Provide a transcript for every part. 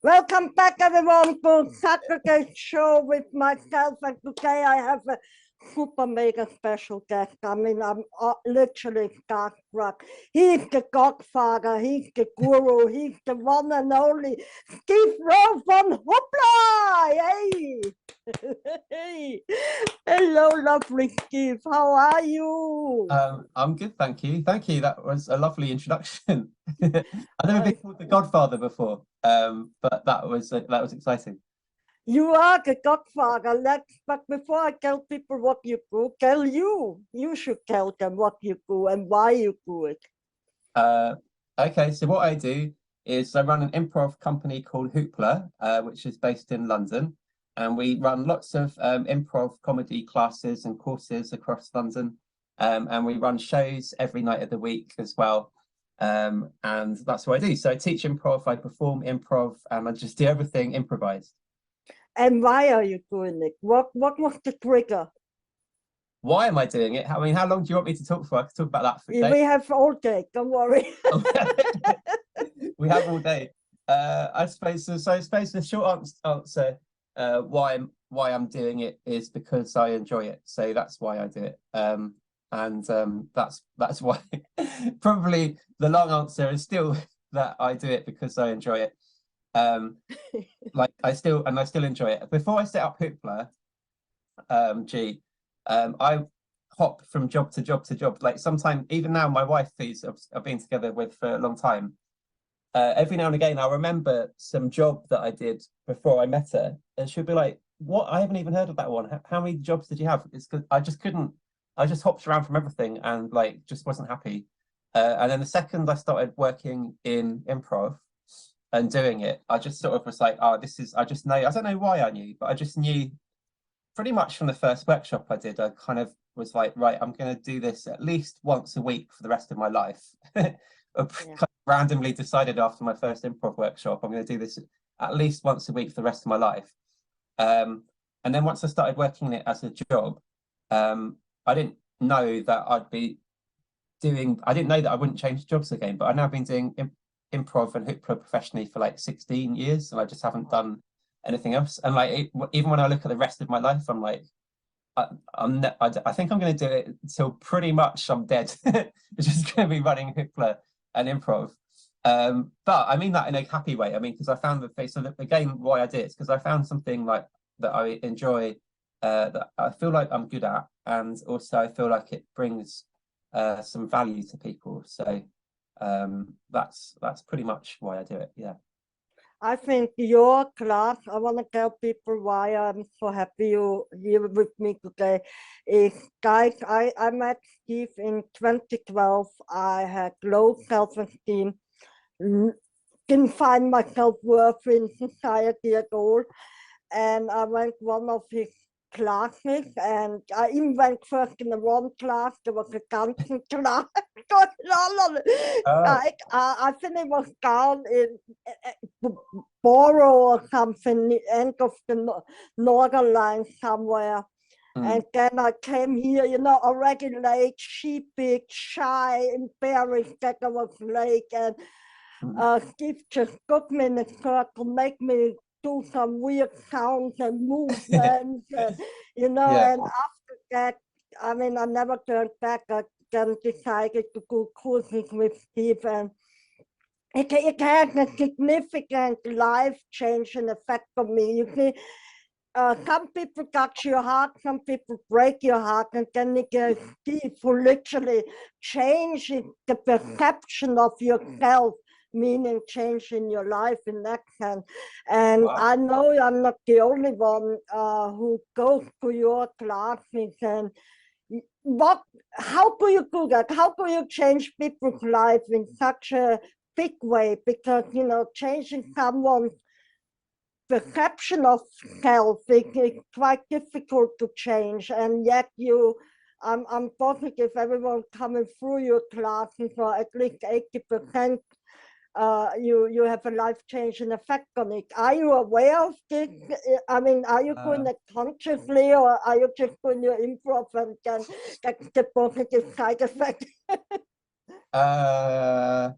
Welcome back, everyone, to Saturday Show with myself. And today I have a super mega special guest. I mean, I'm literally starstruck. He's the Godfather, he's the guru, he's the one and only Steve Roe from Hoopla! Hey! Hey! Hello, lovely Steve. How are you? I'm good, thank you. Thank you. That was a lovely introduction. I've never been called the Godfather before, but that was exciting. You are the Godfather. But before I tell people what you do, you should tell them what you do and why you do it. Okay, so what I do is I run an improv company called Hoopla, which is based in London, and we run lots of improv comedy classes and courses across London, and we run shows every night of the week as well. And that's what I do. So I teach improv, I perform improv, and I just do everything improvised. And why are you doing it? What was the trigger? Why am I doing it? I mean, how long do you want me to talk for? I could talk about that for a day. We have all day, don't worry. We have all day. I suppose so. I suppose the short answer why I'm doing it is because I enjoy it. So that's why I do it. That's why. Probably the long answer is still that I do it because I enjoy it. Like I still enjoy it. Before I set up Hoopla, I hop from job to job to job. Like sometimes, even now, my wife, who I've been together with for a long time, every now and again, I'll remember some job that I did before I met her, and she'll be like, "What? I haven't even heard of that one. How many jobs did you have?" It's because I just couldn't. I just hopped around from everything and like just wasn't happy. And then the second I started working in improv and doing it, I just sort of was like, "Oh, this is." I just know. I don't know why I knew, but I just knew. Pretty much from the first workshop I did, I kind of was like, right, I'm going to do this at least once a week for the rest of my life. I kind of randomly decided after my first improv workshop, I'm going to do this at least once a week for the rest of my life. And then once I started working it as a job, I didn't know that I didn't know that I wouldn't change jobs again, but I've now been doing improv and Hoopla professionally for like 16 years, and I just haven't done anything else. And like even when I look at the rest of my life, I'm like, I think I'm going to do it until pretty much I'm dead. It's just going to be running Hoopla and improv. But I mean that in a happy way. I mean, because I found the face. So again, why I did it is because I found something like that I enjoy, that I feel like I'm good at, and also I feel like it brings some value to people. So that's pretty much why I do it. Yeah. I think your class, I want to tell people why I'm so happy you're here with me today, is guys, I met Steve in 2012. I had low self-esteem, didn't find myself worthy in society at all. And I went one of his classes, and I even went first in the one class. There was a dancing class going on. I think it was down in Borough or something, the end of the Northern Line somewhere. And then I came here, already late, sheepish, shy, embarrassed that I was late. And Steve just got me in a circle, make me do some weird sounds and movements, and, and after that, I mean, I never turned back. I then decided to go cruising with Steve, and it had a significant life-changing effect on me. You see, some people touch your heart, some people break your heart, and then you get Steve who literally changes the perception of yourself, meaning changing your life in that sense. And I know I'm not the only one who goes to your classes. And how do you do that? How do you change people's lives in such a big way? Because, changing someone's perception of self is quite difficult to change, and yet I'm positive everyone coming through your classes, or at least 80%, you have a life-changing effect on it. Are you aware of this? I mean, are you doing it consciously, or are you just doing your improv and get the positive side effect? I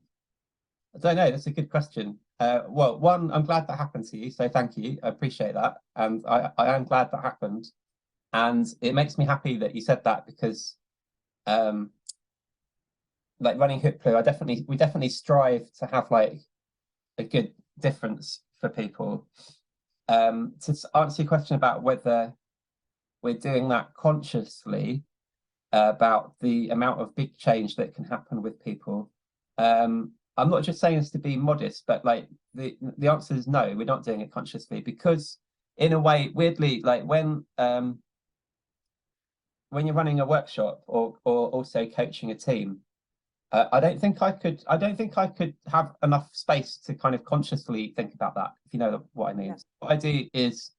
don't know. That's a good question. Well, one, I'm glad that happened to you, so thank you. I appreciate that, and I am glad that happened, and it makes me happy that you said that because, like running Hooplo, we definitely strive to have like a good difference for people. To answer your question about whether we're doing that consciously, about the amount of big change that can happen with people. I'm not just saying this to be modest, but like the answer is no, we're not doing it consciously, because in a way, weirdly, like when you're running a workshop or also coaching a team, I don't think I could have enough space to kind of consciously think about that, if you know what I mean. Yeah. What I do is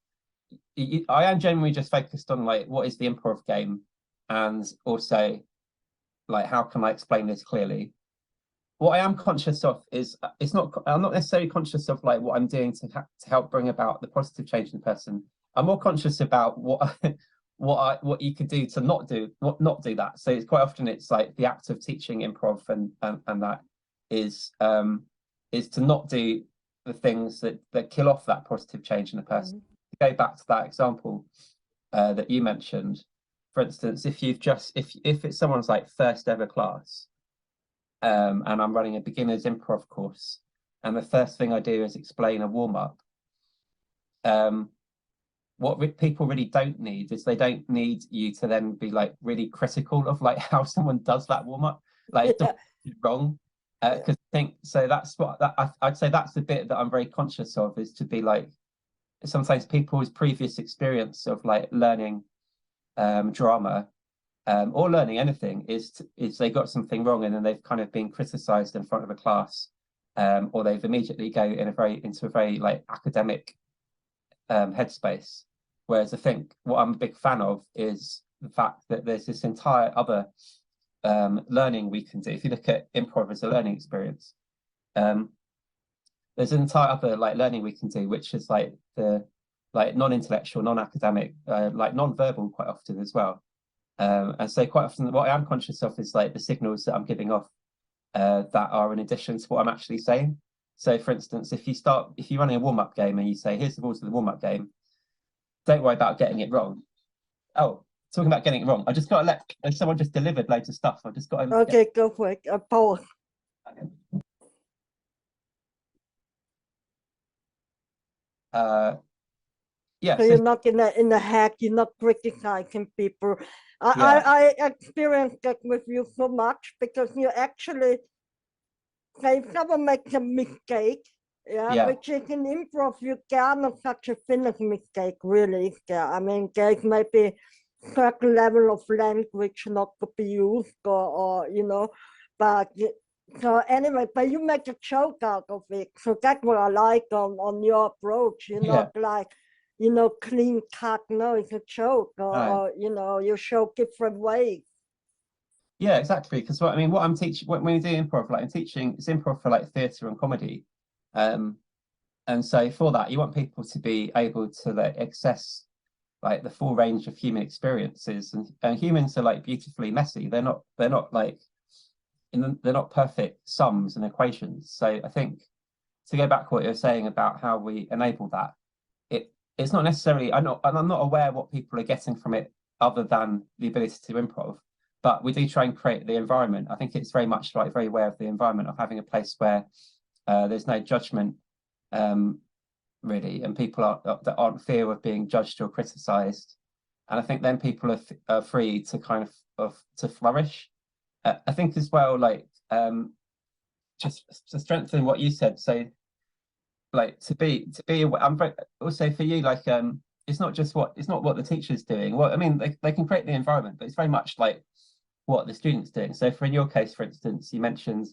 I am generally just focused on like what is the improv game, and also like how can I explain this clearly. What I am conscious of is I'm not necessarily conscious of like what I'm doing to help bring about the positive change in the person. I'm more conscious about what what you could do to not do that. So it's quite often it's like the act of teaching improv and that is to not do the things that kill off that positive change in a person. To go back to that example that you mentioned, for instance, if it's someone's like first ever class, and I'm running a beginner's improv course, and the first thing I do is explain a warm-up. What people really don't need is they don't need you to then be like really critical of like how someone does that warm-up, like wrong. Because I think so. That's what I'd say. That's the bit that I'm very conscious of, is to be like, sometimes people's previous experience of like learning drama or learning anything is they got something wrong, and then they've kind of been criticized in front of a class, or they've immediately go into a very like academic headspace. Whereas I think what I'm a big fan of is the fact that there's this entire other learning we can do. If you look at improv as a learning experience, there's an entire other like learning we can do, which is like the like non-intellectual, non-academic, like non-verbal quite often as well. And so quite often what I am conscious of is like the signals that I'm giving off that are in addition to what I'm actually saying. So for instance, if you're running a warm-up game and you say, here's the rules of the warm-up game, don't worry about getting it wrong. Oh, talking about getting it wrong, I just got to let someone just delivered loads of stuff. I've just got to Okay, go for it. Paul. Yeah, so you're not in the hack, you're not criticizing people. I experienced that with you so much, because you actually, if someone makes a mistake, which is in improv, you cannot such a thing as mistake, really. I mean, there's maybe certain level of language not to be used, or you know, but so anyway, but you make a joke out of it. So that's what I like on your approach. You're not like, clean cut. No, it's a joke, or you show different ways. Yeah, exactly. Because what I'm teaching when we do improv, like I'm teaching, it's improv for like theatre and comedy. And so for that, you want people to be able to like access like the full range of human experiences, and humans are like beautifully messy. They're not like they're not perfect sums and equations. So I think, to go back to what you're saying about how we enable that, it's not necessarily, I'm not aware what people are getting from it other than the ability to improv, but we do try and create the environment. I think it's very much like very aware of the environment of having a place where there's no judgment really, and people that aren't fear of being judged or criticized. And I think then people are free to kind of to flourish. I think as well, like just to strengthen what you said, so like to be I'm very, also for you, like it's not what the teacher's doing. Well, I mean, they can create the environment, but it's very much like what the student's doing. So for in your case, for instance, you mentioned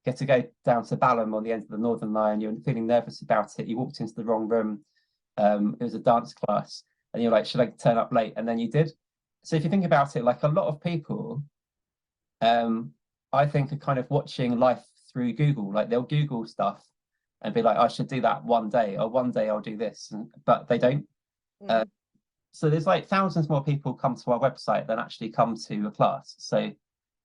get to go down to Balham on the end of the Northern Line, you're feeling nervous about it, you walked into the wrong room, it was a dance class, and you're like, should I turn up late? And then you did. So if you think about it, like a lot of people I think are kind of watching life through Google. Like they'll Google stuff and be like, I should do that one day, or one day I'll do this, but they don't. So there's like thousands more people come to our website than actually come to a class. So,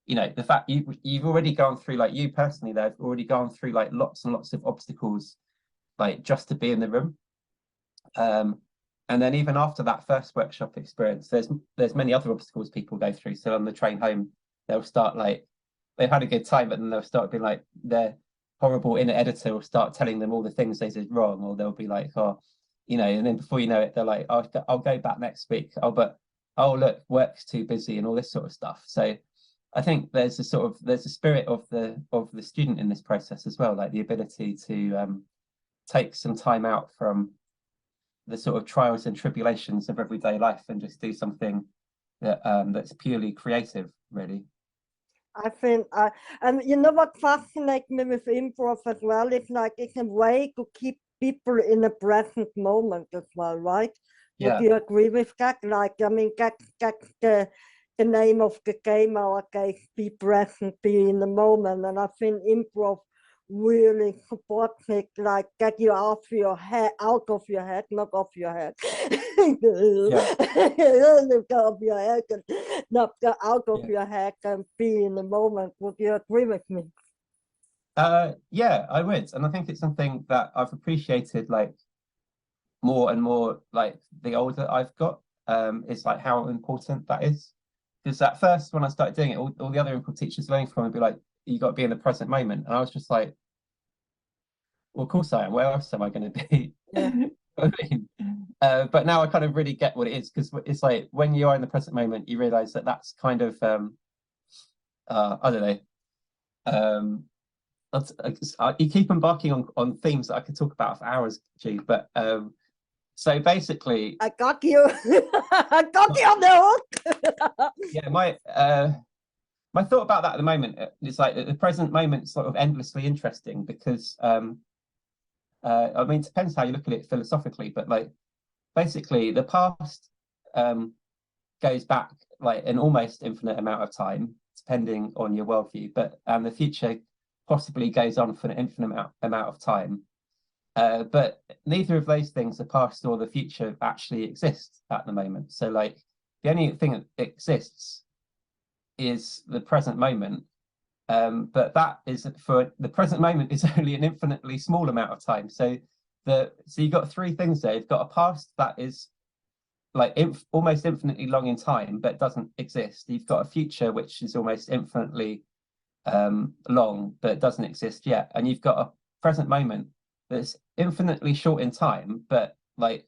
you know, the fact you've already gone through, like you personally, they've already gone through like lots and lots of obstacles, like just to be in the room. And then even after that first workshop experience, there's many other obstacles people go through. So on the train home, they'll start like, they've had a good time, but then they'll start being like, their horrible inner editor will start telling them all the things they did wrong, or they'll be like, oh, you know, and then before you know it, they're like, oh, I'll go back next week. Oh, but oh, look, work's too busy and all this sort of stuff. So I think there's a spirit of the student in this process as well, like the ability to take some time out from the sort of trials and tribulations of everyday life and just do something that that's purely creative, really. I think, and you know what fascinates me with improv as well? It's like it's a way to keep people in the present moment as well, right? Yeah. Would you agree with that? Like, I mean, that's the name of the game, our case, be present, be in the moment. And I think improv really supports it, like get you out of your head, not off your head. Off your head, not out of your head and be in the moment. Would you agree with me? Yeah, I would. And I think it's something that I've appreciated like more and more, like the older I've got, is like how important that is. Because at first when I started doing it, all the other improv teachers learning from would be like, you got to be in the present moment. And I was just like, well, of course I am. Where else am I going to be? Yeah. I mean, but now I kind of really get what it is, because it's like when you are in the present moment, you realize that that's kind of, I don't know. You keep embarking on themes that I could talk about for hours, G. But so basically, I got you. I got you on the hook. Yeah, my thought about that at the moment is like the present moment is sort of endlessly interesting because I mean, it depends how you look at it philosophically, but like basically the past goes back like an almost infinite amount of time, depending on your worldview, but the future possibly goes on for an infinite amount of time. But neither of those things, the past or the future, actually exist at the moment. So like the only thing that exists is the present moment. But that is for the present moment is only an infinitely small amount of time. So you've got three things there. You've got a past that is like almost infinitely long in time, but doesn't exist. You've got a future which is almost infinitely long, but doesn't exist yet. And you've got a present moment that's infinitely short in time, but like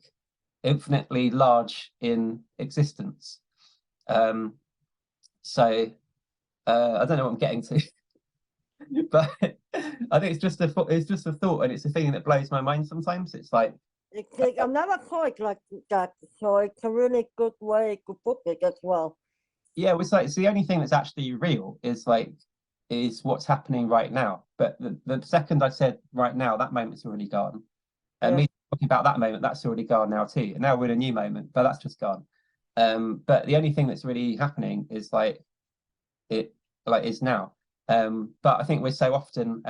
infinitely large in existence. So I don't know what I'm getting to, but I think it's just a thought, and it's a thing that blows my mind sometimes. It's like I've never thought like that, so it's a really good way to put it as well. Yeah, it's like it's the only thing that's actually real is what's happening right now. But the second I said right now, that moment's already gone. And me talking about that moment, that's already gone now too. And now we're in a new moment, but that's just gone. But the only thing that's really happening is like it is now. But I think we're so often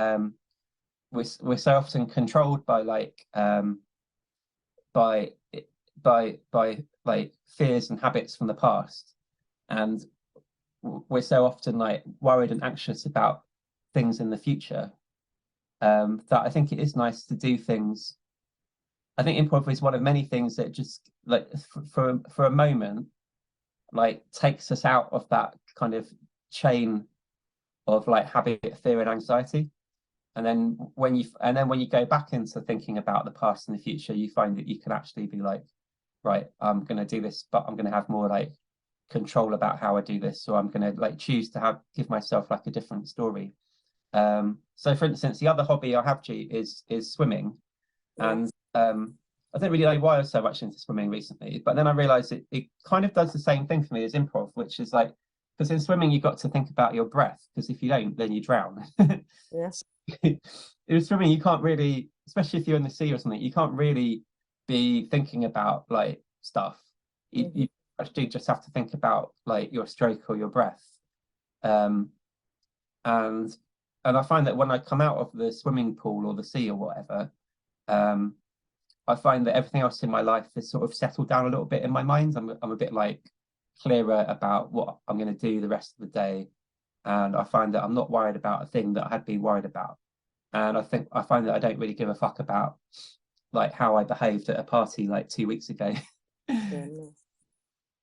we're so often controlled by by like fears and habits from the past, and we're so often like worried and anxious about things in the future, that I think it is nice to do things. I think improv is one of many things that just like for a moment like takes us out of that kind of chain of like habit, fear, and anxiety. And then when you go back into thinking about the past and the future, you find that you can actually be like, right, I'm going to do this, but I'm going to have more like control about how I do this. So I'm going to like choose to give myself like a different story. So for instance, the other hobby I have, G, is swimming. And I don't really know why I was so much into swimming recently, but then I realized it kind of does the same thing for me as improv, which is like, because in swimming you've got to think about your breath, because if you don't, then you drown. Yeah. In swimming, you can't really, especially if you're in the sea or something, you can't really be thinking about like stuff. You actually just have to think about like your stroke or your breath. And I find that when I come out of the swimming pool or the sea or whatever, I find that everything else in my life has sort of settled down a little bit in my mind. I'm a bit like clearer about what I'm going to do the rest of the day, and I find that I'm not worried about a thing that I had been worried about. And I find that I don't really give a fuck about like how I behaved at a party like 2 weeks ago.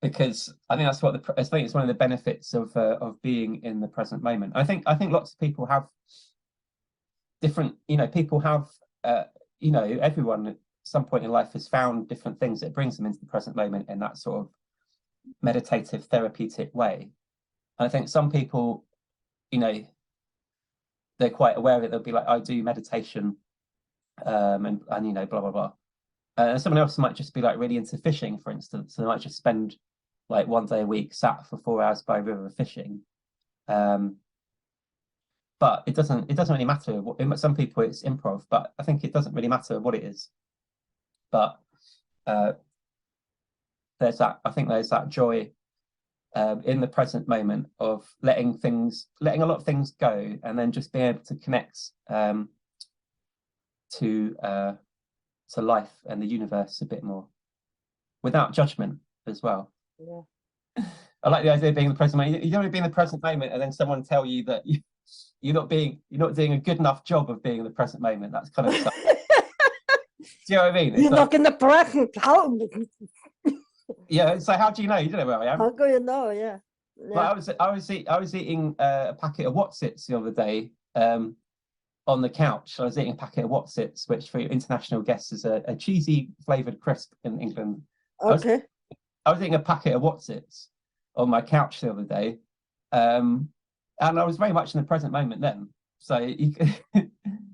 Because I think that's I think it's one of the benefits of being in the present moment. I think lots of people have different, people have everyone at some point in life has found different things that brings them into the present moment in that sort of meditative, therapeutic way. And I think some people, they're quite aware of it. They'll be like, I do meditation, and blah blah blah. And someone else might just be like really into fishing, for instance. They might just spend like 1 day a week sat for 4 hours by a river fishing. But it doesn't really matter. Some people it's improv, but I think it doesn't really matter what it is. But there's that joy in the present moment of letting a lot of things go, and then just being able to connect to life and the universe a bit more without judgment as well. Yeah. I like the idea of being in the present moment. You don't want to be in the present moment and then someone tell you that you're not doing a good enough job of being in the present moment. That's kind of stuff. Do you know what I mean? You're not in the present. How? Yeah. So how do you know? You don't know where I am. How do you know? Yeah. But I was eating a packet of Wotsits the other day on the couch. I was eating a packet of Wotsits, which for international guests is a cheesy flavored crisp in England. Okay. I was eating a packet of Wotsits on my couch the other day, and I was very much in the present moment then. So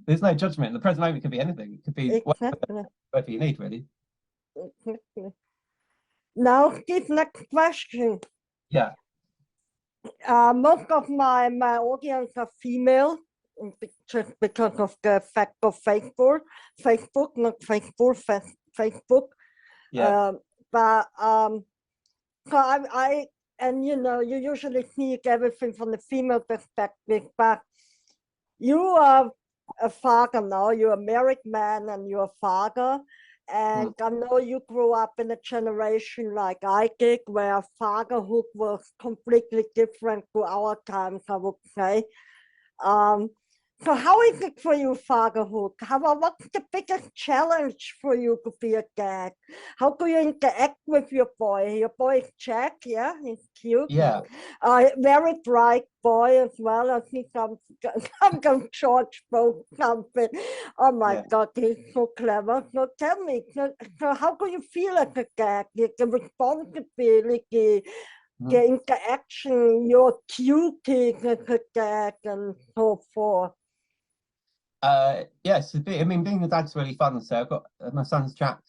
there's no judgment. The present moment could be anything. It could be whatever you need, really. Exactly. Now, this next question. Yeah. Most of my audience are female, just because of the fact of Facebook, not Facebook. Yeah. But so I and you usually see everything from the female perspective, but you are a father now. You're a married man and you're a father. And I know you grew up in a generation like I did, where fatherhood was completely different to our times, I would say. So how is it for you, fatherhood? What's the biggest challenge for you to be a dad? How do you interact with your boy? Your boy is Jack, yeah? He's cute. Yeah. Very bright boy as well. I think some George spoke something. Oh my God, he's so clever. So tell me, so how do you feel as a dad? The responsibility, the interaction, your duties as a dad, and so forth. Yes, being a dad's really fun. So I've got my son's Jack.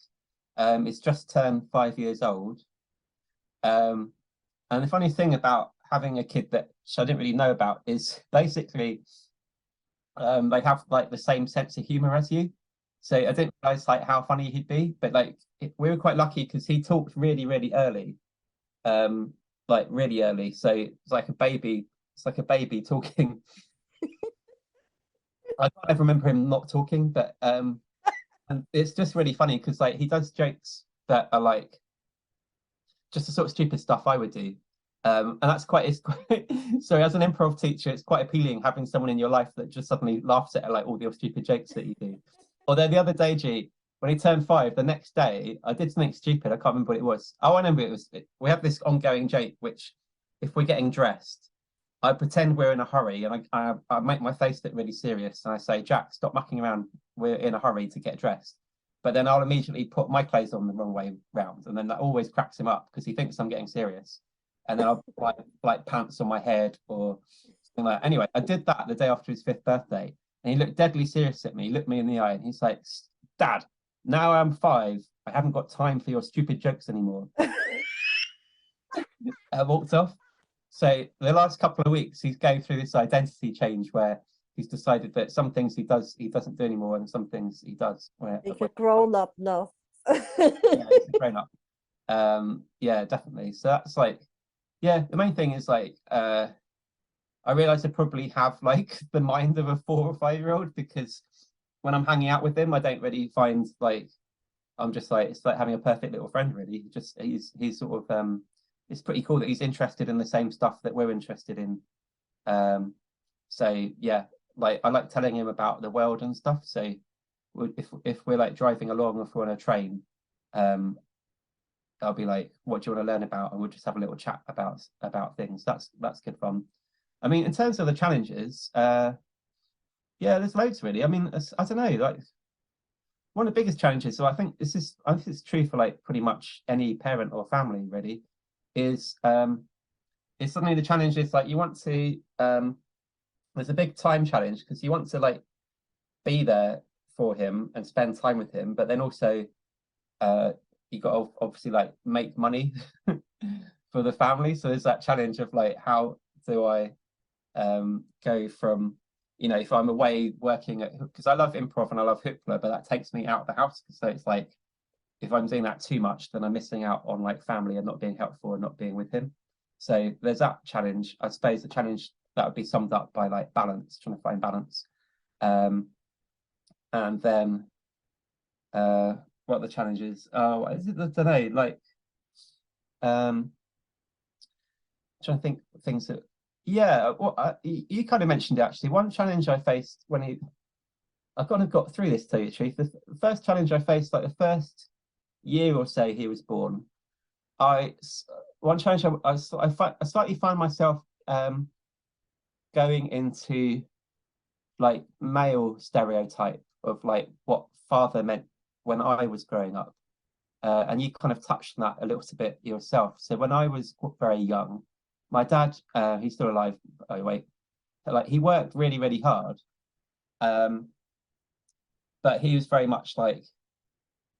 It's just turned 5 years old. And the funny thing about having a kid that I didn't really know about is basically they have like the same sense of humor as you. So I didn't realize like how funny he'd be, but like we were quite lucky because he talked really, really early. Like really early. So it's like a baby talking. I can't ever remember him not talking, but and it's just really funny because like he does jokes that are like just the sort of stupid stuff I would do. And it's quite so as an improv teacher, it's quite appealing having someone in your life that just suddenly laughs at like all your stupid jokes that you do. Although the other day, G, when he turned 5, the next day I did something stupid. I can't remember what it was. Oh, I remember we have this ongoing joke, which if we're getting dressed, I pretend we're in a hurry and I make my face look really serious and I say, Jack, stop mucking around. We're in a hurry to get dressed. But then I'll immediately put my clothes on the wrong way round. And then that always cracks him up because he thinks I'm getting serious. And then I'll put like pants on my head or something like that. Anyway, I did that the day after his 5th birthday. And he looked deadly serious at me. He looked me in the eye and he's like, Dad, now I'm 5. I haven't got time for your stupid jokes anymore. I walked off. So the last couple of weeks, he's going through this identity change where he's decided that some things he doesn't do anymore, and some things he does. He's a grown up now. Yeah, he's a grown up. Yeah, definitely. So that's like, yeah, the main thing is like, I realize I probably have like the mind of a 4 or 5-year-old, because when I'm hanging out with him, I don't really find like, I'm just like, it's like having a perfect little friend, really. Just he's sort of it's pretty cool that he's interested in the same stuff that we're interested in. So yeah, like I like telling him about the world and stuff. So if we're like driving along, or if we're on a train, I'll be like, what do you want to learn about? And we'll just have a little chat about things. That's good fun. I mean, in terms of the challenges, yeah, there's loads really. I mean, I don't know, like one of the biggest challenges, so I think it's true for like pretty much any parent or family really, is suddenly the challenge is like you want to there's a big time challenge, because you want to like be there for him and spend time with him, but then also you got to obviously like make money for the family. So there's that challenge of like, how do I go from, you know, if I'm away working at, because I love improv and I love hoopla, but that takes me out of the house. So it's like, if I'm doing that too much, then I'm missing out on like family and not being helpful and not being with him. So there's that challenge. I suppose the challenge that would be summed up by like balance, trying to find balance. And then what are the challenges? Oh, is it, I don't know, like trying to think things that, yeah, well, you kind of mentioned it actually. One challenge I faced when I kind of got through this, to tell you the truth. The first challenge I faced, like the first year or so he was born, one challenge I slightly find myself going into like male stereotype of like what father meant when I was growing up. And you kind of touched on that a little bit yourself. So when I was very young, my dad, he's still alive, oh wait, like he worked really, really hard. But he was very much like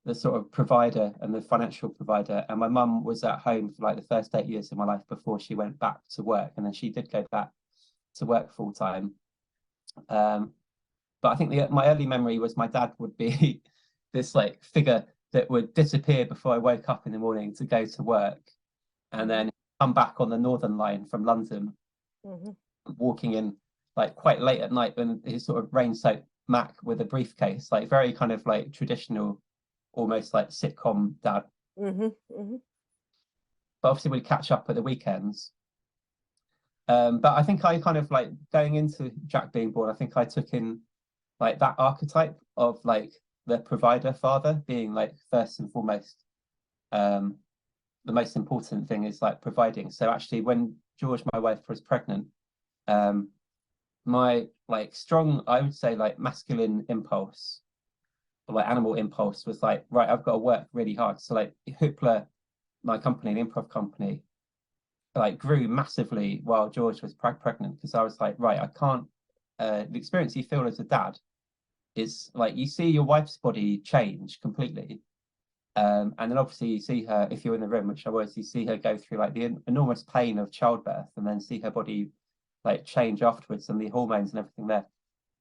the sort of provider and the financial provider. And my mum was at home for like the first 8 years of my life before she went back to work. And then she did go back to work full time. But I think my early memory was my dad would be this like figure that would disappear before I woke up in the morning to go to work, and then come back on the Northern Line from London, walking in like quite late at night in his sort of rain-soaked Mac with a briefcase, like very kind of like traditional, almost like sitcom dad. But obviously we'd catch up at the weekends. But I think I kind of like, going into Jack being born, I think I took in like that archetype of like the provider father being like first and foremost. The most important thing is like providing. So actually when George, my wife, was pregnant, my like strong, I would say like masculine impulse, or like animal impulse, was like, right, I've got to work really hard. So like Hoopla, my company, the improv company, like grew massively while George was pregnant, because I was like, right, I can't, the experience you feel as a dad is like, you see your wife's body change completely. And then obviously you see her, if you're in the room, which I was, you see her go through like the enormous pain of childbirth, and then see her body like change afterwards, and the hormones and everything there.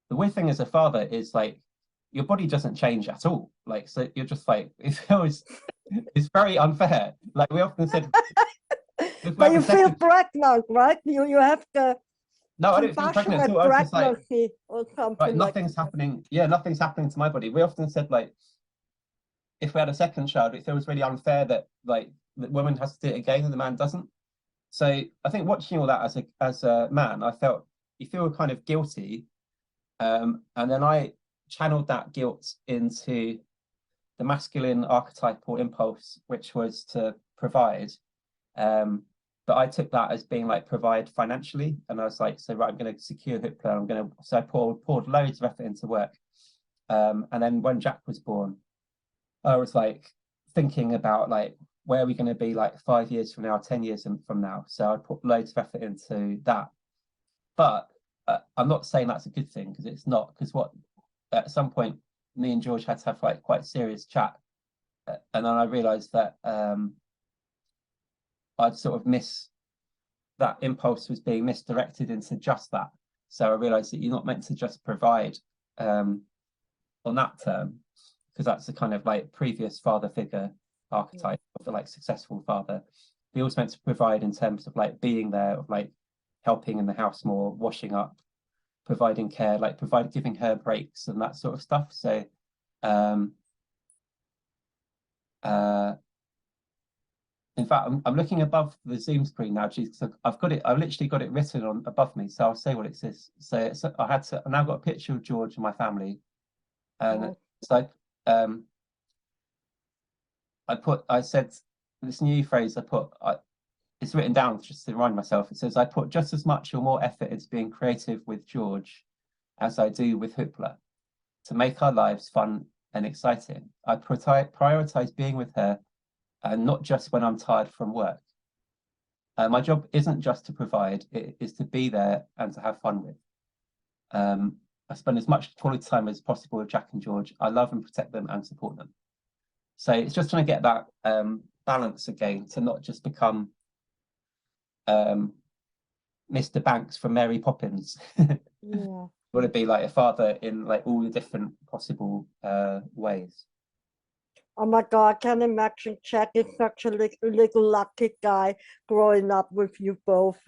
The weird thing as a father is like, your body doesn't change at all. Like, so you're just like, it's very unfair. Like we often said, but you feel pregnant, right? You have the no, I didn't feel pregnant at all. I was just like, or something right, nothing's happening. Yeah, nothing's happening to my body. We often said like, if we had a second child, it feels really unfair that like the woman has to do it again and the man doesn't. So I think watching all that as a man, I felt, you feel kind of guilty, and then I channeled that guilt into the masculine archetypal impulse, which was to provide. But I took that as being like, provide financially, and I was like, so right, I'm going to secure Hoopla. So I poured loads of effort into work, and then when Jack was born, I was like thinking about like, where are we going to be like 5 years from now, 10 years from now? So I put loads of effort into that. But I'm not saying that's a good thing, because it's not. Because at some point, me and George had to have like quite serious chat, and then I realised that I'd sort of that impulse was being misdirected into just that. So I realised that you're not meant to just provide on that term, because that's a kind of like previous father figure archetype of the like successful father. He also meant to provide in terms of like being there, of like helping in the house more, washing up, providing care, like giving her breaks and that sort of stuff. So in fact, I'm looking above the Zoom screen now, because I've literally got it written on above me. So I'll say what it says. So I've now got a picture of George and my family, and it's like I said this new phrase. It's written down just to remind myself. It says, I put just as much or more effort into being creative with George as I do with Hoopla to make our lives fun and exciting. I prioritize being with her, and not just when I'm tired from work. My job isn't just to provide, it is to be there and to have fun with. I spend as much quality time as possible with Jack and George. I love and protect them and support them. So it's just trying to get that balance again, to not just become Mr. Banks from Mary Poppins. Yeah. Want to be like a father in like all the different possible ways. Oh my God, I can imagine Jack is such a little lucky guy growing up with you both.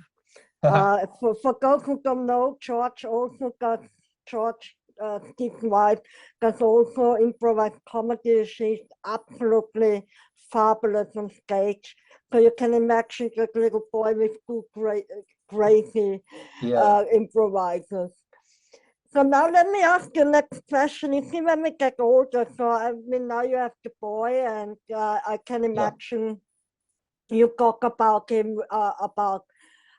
For those who don't know, George also got Stephen White does also improvised comedy. She's absolutely fabulous on stage. So you can imagine that little boy with two crazy improvisers. So now let me ask you next question. You see, when we get older, so I mean, now you have the boy, and I can imagine you talk about him, about,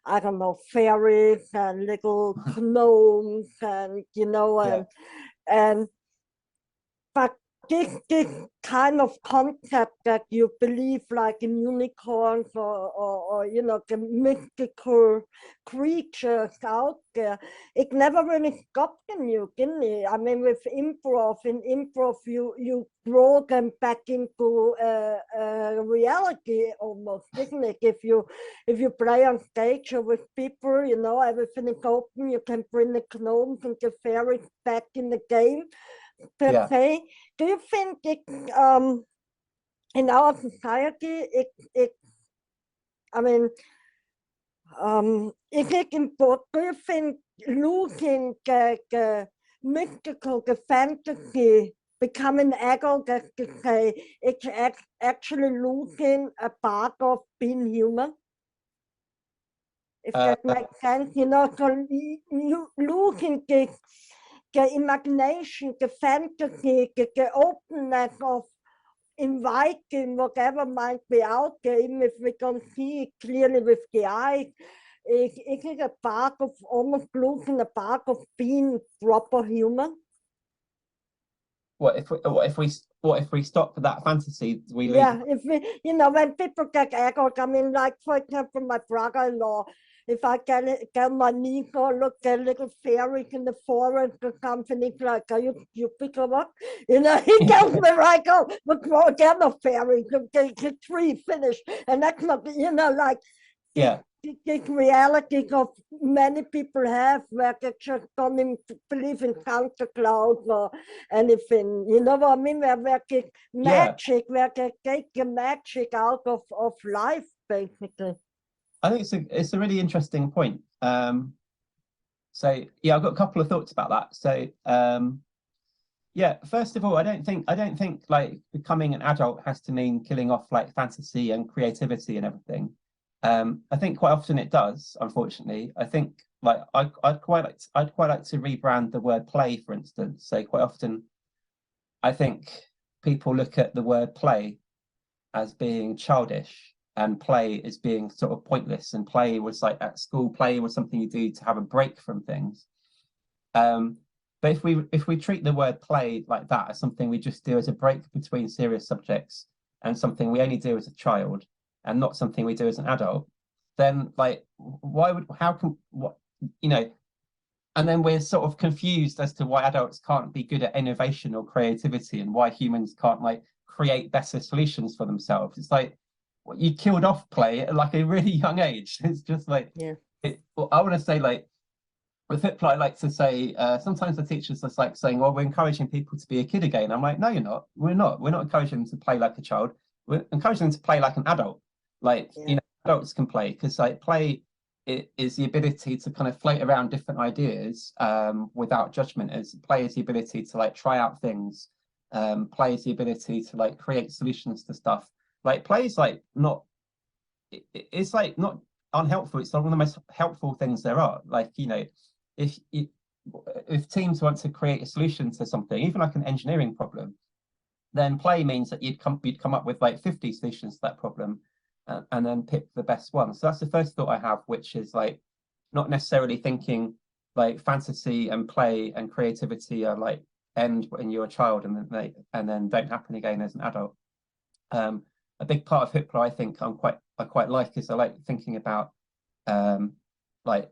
I don't know, fairies and little gnomes, and and but this kind of concept that you believe like in unicorns or the mystical creatures out there, it never really stopped in you, didn't it? I mean, with improv, you draw them back into reality almost, isn't it? If you play on stage or with people, everything is open, you can bring the gnomes and the fairies back in the game. Per se. Do you think in our society I mean, is it important? Do you think losing the mystical, the fantasy, becoming adult, as to say, it's actually losing a part of being human? If that makes sense, so losing the imagination, the fantasy, the openness of inviting whatever might be out there, even if we don't see it clearly with the eyes, is it a part of almost losing a part of being proper human? What if we stop that fantasy? We lose. Yeah, if we, when people get echoed, I mean, like for example, my brother-in-law, if I get my niece or look at little fairies in the forest or something, he's like, are you pick them up? He tells me right go, but they're not fairies, the tree finished. And that's not, like, this reality of many people have, where they just don't even believe in Santa Claus or anything. You know what I mean? Where they magic, where they take the magic out of life, basically. I think it's a really interesting point. So I've got a couple of thoughts about that. So first of all, I don't think like becoming an adult has to mean killing off like fantasy and creativity and everything. I think quite often it does, unfortunately. I think like I'd quite like to rebrand the word play, for instance. So quite often I think people look at the word play as being childish, and play as being sort of pointless, and play was like at school, play was something you do to have a break from things. But if we treat the word play like that, as something we just do as a break between serious subjects, and something we only do as a child and not something we do as an adult, then like and then we're sort of confused as to why adults can't be good at innovation or creativity, and why humans can't like create better solutions for themselves. It's like, you killed off play at like a really young age. It's just like, I want to say, like with Hoopla, I like to say sometimes the teachers just like saying, well, we're encouraging people to be a kid again. I'm like, no, you're not. We're not encouraging them to play like a child. We're encouraging them to play like an adult. Like adults can play, because like play it is the ability to kind of float around different ideas without judgment. As play is the ability to like try out things. Play is the ability to like create solutions to stuff. Like play is like not, it's like not unhelpful. It's like one of the most helpful things there are. Like, you know, if if teams want to create a solution to something, even like an engineering problem, then play means that you'd come up with like 50 solutions to that problem, and then pick the best one. So that's the first thought I have, which is like not necessarily thinking like fantasy and play and creativity are like end when you're a child and then don't happen again as an adult. A big part of Hoopla, I think I quite like is I like thinking about like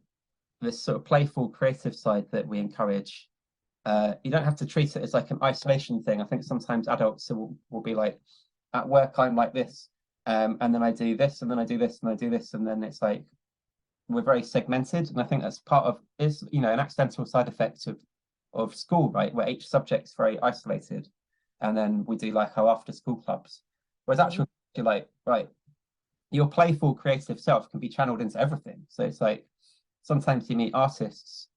this sort of playful creative side that we encourage. You don't have to treat it as like an isolation thing. I think sometimes adults will be like, at work I'm like this, and then I do this, and then I do this, and I do this, and then it's like we're very segmented. And I think that's part of is, you know, an accidental side effect of school, right, where each subject's very isolated, and then we do like our after school clubs. Whereas actually, you're like, right, your playful creative self can be channeled into everything. So it's like sometimes you meet artists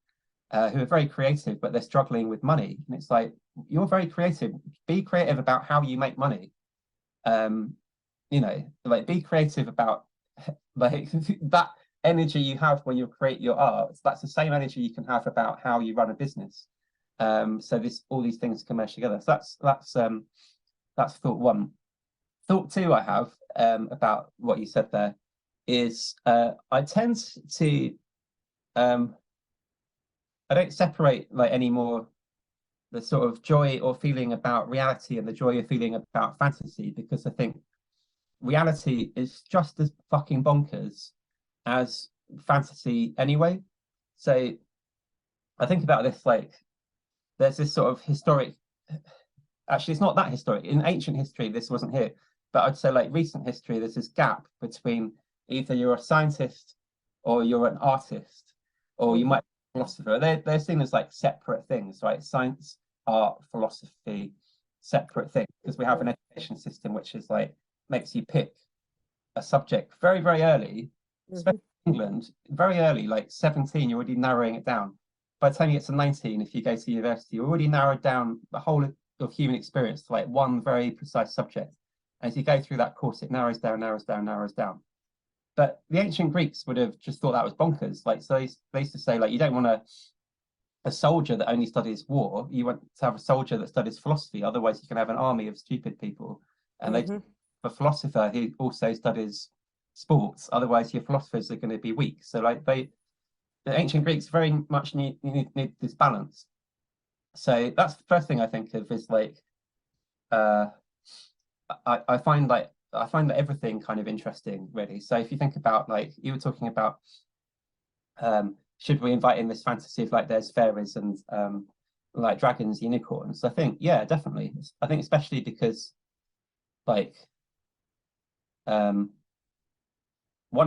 who are very creative, but they're struggling with money. And it's like, you're very creative. Be creative about how you make money. You know, like be creative about like that energy you have when you create your art. That's the same energy you can have about how you run a business. So all these things can mesh together. So that's thought one. Thought two I have about what you said there is I tend to I don't separate like anymore the sort of joy or feeling about reality and the joy or feeling about fantasy, because I think reality is just as fucking bonkers as fantasy anyway. So I think about this like there's this sort of historic, actually it's not that historic. In ancient history, this wasn't here, but I'd say like recent history, there's this gap between either you're a scientist or you're an artist, or you might be a philosopher. They're seen as like separate things, right? Science, art, philosophy, separate things, because we have an education system which is like makes you pick a subject very, very early, especially in England, very early, like 17, you're already narrowing it down. By the time you get to 19, if you go to university, you're already narrowed down the whole of human experience to like one very precise subject. As you go through that course, it narrows down, narrows down, narrows down. But the ancient Greeks would have just thought that was bonkers. Like, so they used to say, like, you don't want a soldier that only studies war. You want to have a soldier that studies philosophy. Otherwise, you can have an army of stupid people. And they, a philosopher who also studies sports. Otherwise, your philosophers are going to be weak. So, like, the ancient Greeks very much need this balance. So that's the first thing I think of is like, I find that everything kind of interesting, really. So if you think about like you were talking about, should we invite in this fantasy of like there's fairies and like dragons, unicorns? I think yeah, definitely. I think especially because like one,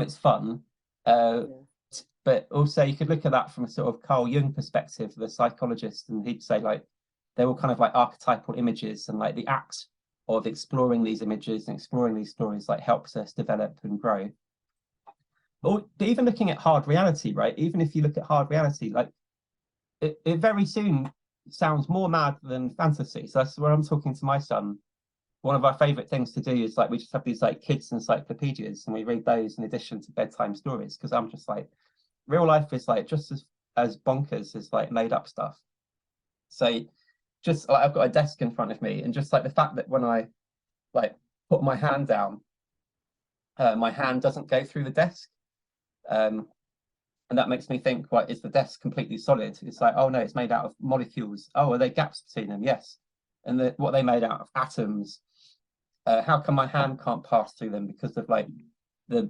it's fun, but also you could look at that from a sort of Carl Jung perspective, the psychologist, and he'd say like they're all kind of like archetypal images, and like the act of exploring these images and exploring these stories like helps us develop and grow. Or even looking at hard reality, right? Even if you look at hard reality, like it very soon sounds more mad than fantasy. So that's where I'm talking to my son. One of our favorite things to do is like we just have these like kids encyclopedias and we read those in addition to bedtime stories, because I'm just like real life is like just as bonkers as like made up stuff. So just like I've got a desk in front of me, and just like the fact that when I like put my hand down, my hand doesn't go through the desk, and that makes me think, like, is the desk completely solid? It's like, oh no, it's made out of molecules. Oh, are there gaps between them? Yes. And what they made out of atoms. How come my hand can't pass through them because of like the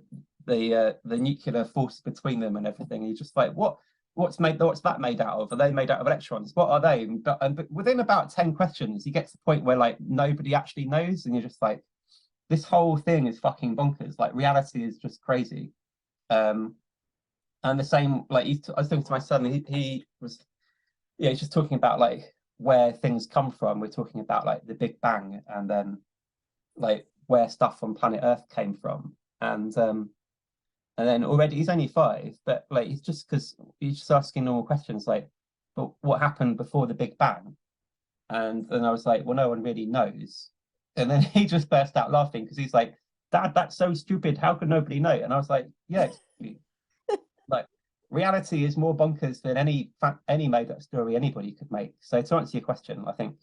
nuclear force between them and everything? And you're just like, what's that made out of? Are they made out of electrons? What are they? But within about 10 questions, you get to the point where like nobody actually knows, and you're just like, this whole thing is fucking bonkers. Like reality is just crazy. And the same, like I was talking to my son, he was, yeah, he's just talking about like where things come from. We're talking about like the Big Bang, and then like where stuff on planet Earth came from. And And then already he's only 5, but like he's just because he's just asking normal questions like, but what happened before the Big Bang? And then I was like, well, no one really knows. And then he just burst out laughing because he's like, Dad, that's so stupid. How could nobody know? And I was like, yeah, like reality is more bonkers than any made up story anybody could make. So to answer your question, I think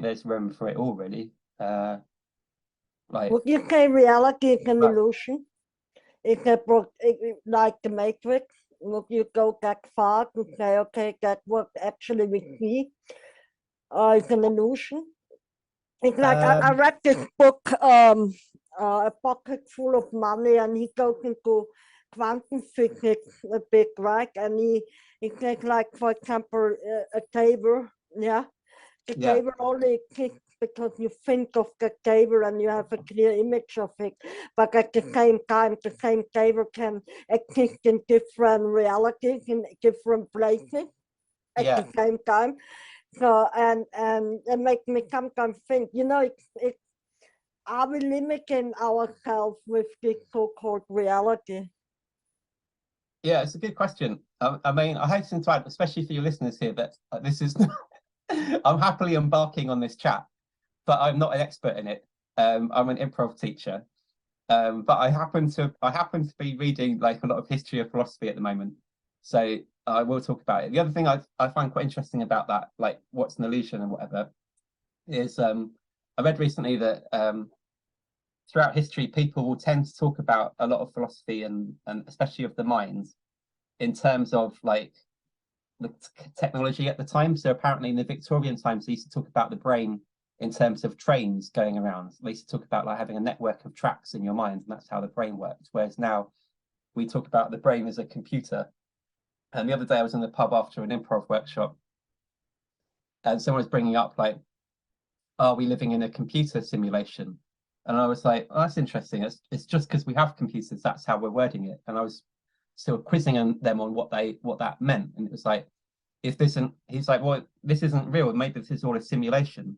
there's room for it all really. Like, would you say reality is an illusion? Is it like the Matrix? Would you go that far to say, okay, that what actually we see is an illusion? It's like I read this book, A Pocket Full of Money, and he goes into quantum physics a bit, right? And he says, like, for example, a table, yeah, the table only exists because you think of the table and you have a clear image of it. But at the same time, the same table can exist in different realities, in different places at the same time. So, and it makes me sometimes think, you know, are we limiting ourselves with this so-called reality? Yeah, it's a good question. I mean, I hasten to add, especially for your listeners here, that this is I'm happily embarking on this chat, but I'm not an expert in it. I'm an improv teacher, but I happen to be reading like a lot of history of philosophy at the moment, so I will talk about it. The other thing I find quite interesting about that, like what's an illusion and whatever, is I read recently that throughout history, people will tend to talk about a lot of philosophy and especially of the mind in terms of like the technology at the time. So apparently in the Victorian times, they used to talk about the brain in terms of trains going around. They used to talk about like having a network of tracks in your mind, and that's how the brain worked. Whereas now we talk about the brain as a computer. And the other day I was in the pub after an improv workshop, and someone was bringing up like, are we living in a computer simulation? And I was like, oh, that's interesting. It's just because we have computers, that's how we're wording it. And I was still quizzing them on what that meant. And it was like, if this isn't, he's like, well, this isn't real. Maybe this is all a simulation.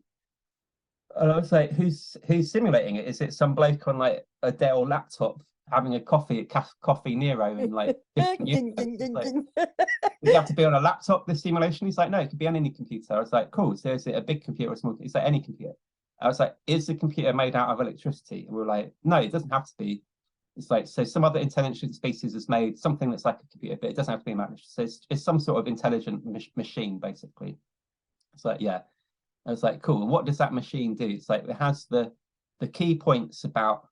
And I was like, who's simulating it? Is it some bloke on like a Dell laptop having a coffee at Coffee Nero and like, like, you have to be on a laptop, this simulation? He's like, no, it could be on any computer. I was like, cool. So is it a big computer or a small computer? He's like, any computer. I was like, is the computer made out of electricity? And we were like, no, it doesn't have to be. It's like, so some other intelligent species has made something that's like a computer, but it doesn't have to be managed. So it's some sort of intelligent machine, basically. It's like, yeah. I was like, cool. And what does that machine do? It's like, it has the key points about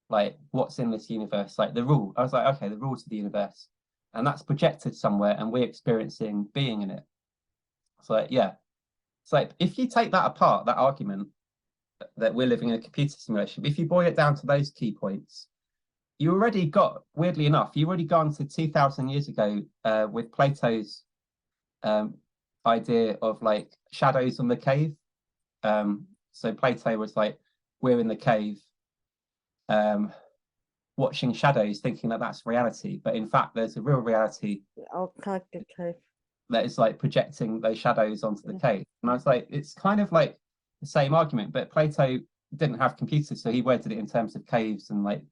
like what's in this universe, like the rule. I was like, okay, the rules of the universe. And that's projected somewhere and we're experiencing being in it. It's like, yeah. It's like, if you take that apart, that argument that we're living in a computer simulation, if you boil it down to those key points, you already got, weirdly enough, you already gone to 2,000 years ago with Plato's idea of like shadows on the cave. So Plato was like, we're in the cave watching shadows, thinking that that's reality. But in fact, there's a real reality outside the cave that is like projecting those shadows onto the cave. And I was like, it's kind of like the same argument, but Plato didn't have computers, so he worded it in terms of caves and like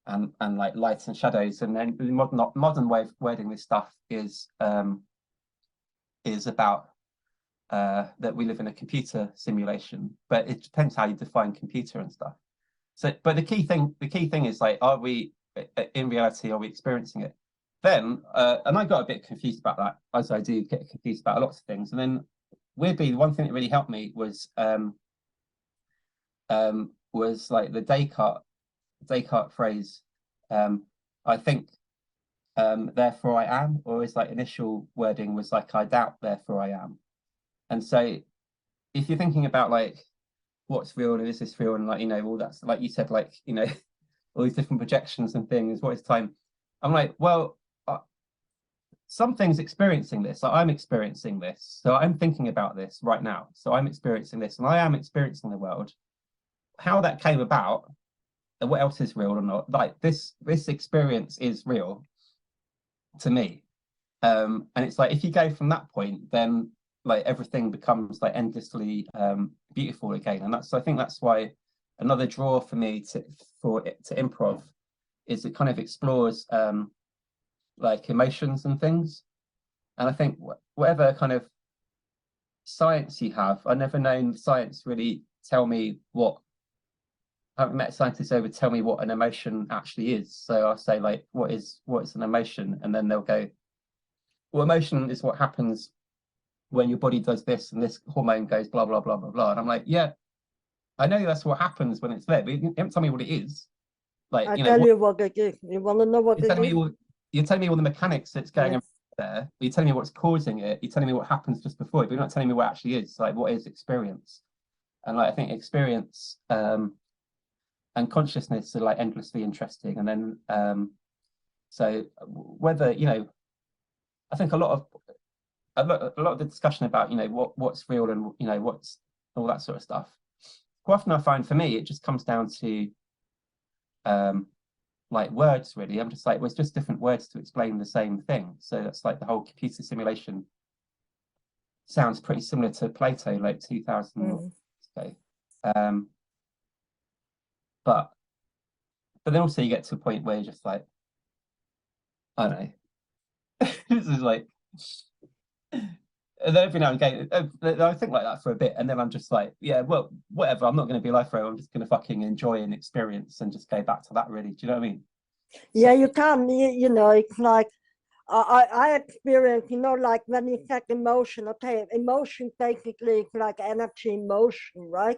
and like lights and shadows. And then the modern way of wording this stuff is about that we live in a computer simulation, but it depends how you define computer and stuff. So, but the key thing is like, are we in reality? Are we experiencing it? Then, and I got a bit confused about that, as I do get confused about lots of things. And then, weirdly, the one thing that really helped me was like the Descartes phrase. I think, therefore I am, or his like initial wording was like, I doubt, therefore I am. And so, if you're thinking about like what's real and is this real, and like, you know, all that's like you said, like, you know, all these different projections and things, what is time? I'm like, well, something's experiencing this. So I'm experiencing this. So I'm thinking about this right now. So I'm experiencing this, and I am experiencing the world. How that came about, and what else is real or not? Like this experience is real to me. And it's like if you go from that point, then like everything becomes like endlessly beautiful again. And I think that's why another draw for me to improv is it kind of explores like emotions and things. And I think whatever kind of science you have, I've never known science really tell me what. I haven't met scientists who would tell me what an emotion actually is. So I'll say like, what is an emotion? And then they'll go, well, emotion is what happens when your body does this and this hormone goes blah, blah, blah, blah, blah. And I'm like, yeah, I know that's what happens when it's there, but you don't tell me what it is. Like, I tell you what it is. You want to know what it is? You're telling me all the mechanics that's going on there. You're telling me what's causing it. You're telling me what happens just before it, but you're not telling me what actually is. Like, what is experience? And like, I think experience and consciousness are like endlessly interesting. And then, so whether, you know, I think a lot of the discussion about, you know, what's real and, you know, what's all that sort of stuff. Quite often I find for me, it just comes down to like words, really. I'm just like, well, it's just different words to explain the same thing. So that's like the whole computer simulation sounds pretty similar to Plato, like 2000 years ago. But then also you get to a point where you're just like, I don't know. This is like, and then every now and again, I think like that for a bit, and then I'm just like, yeah, well, whatever. I'm not going to be a life row. I'm just going to fucking enjoy and experience and just go back to that. Really, do you know what I mean? Yeah, you can. You know, it's like I experience, you know, like when you take emotion, okay, emotion basically is like energy in motion, right?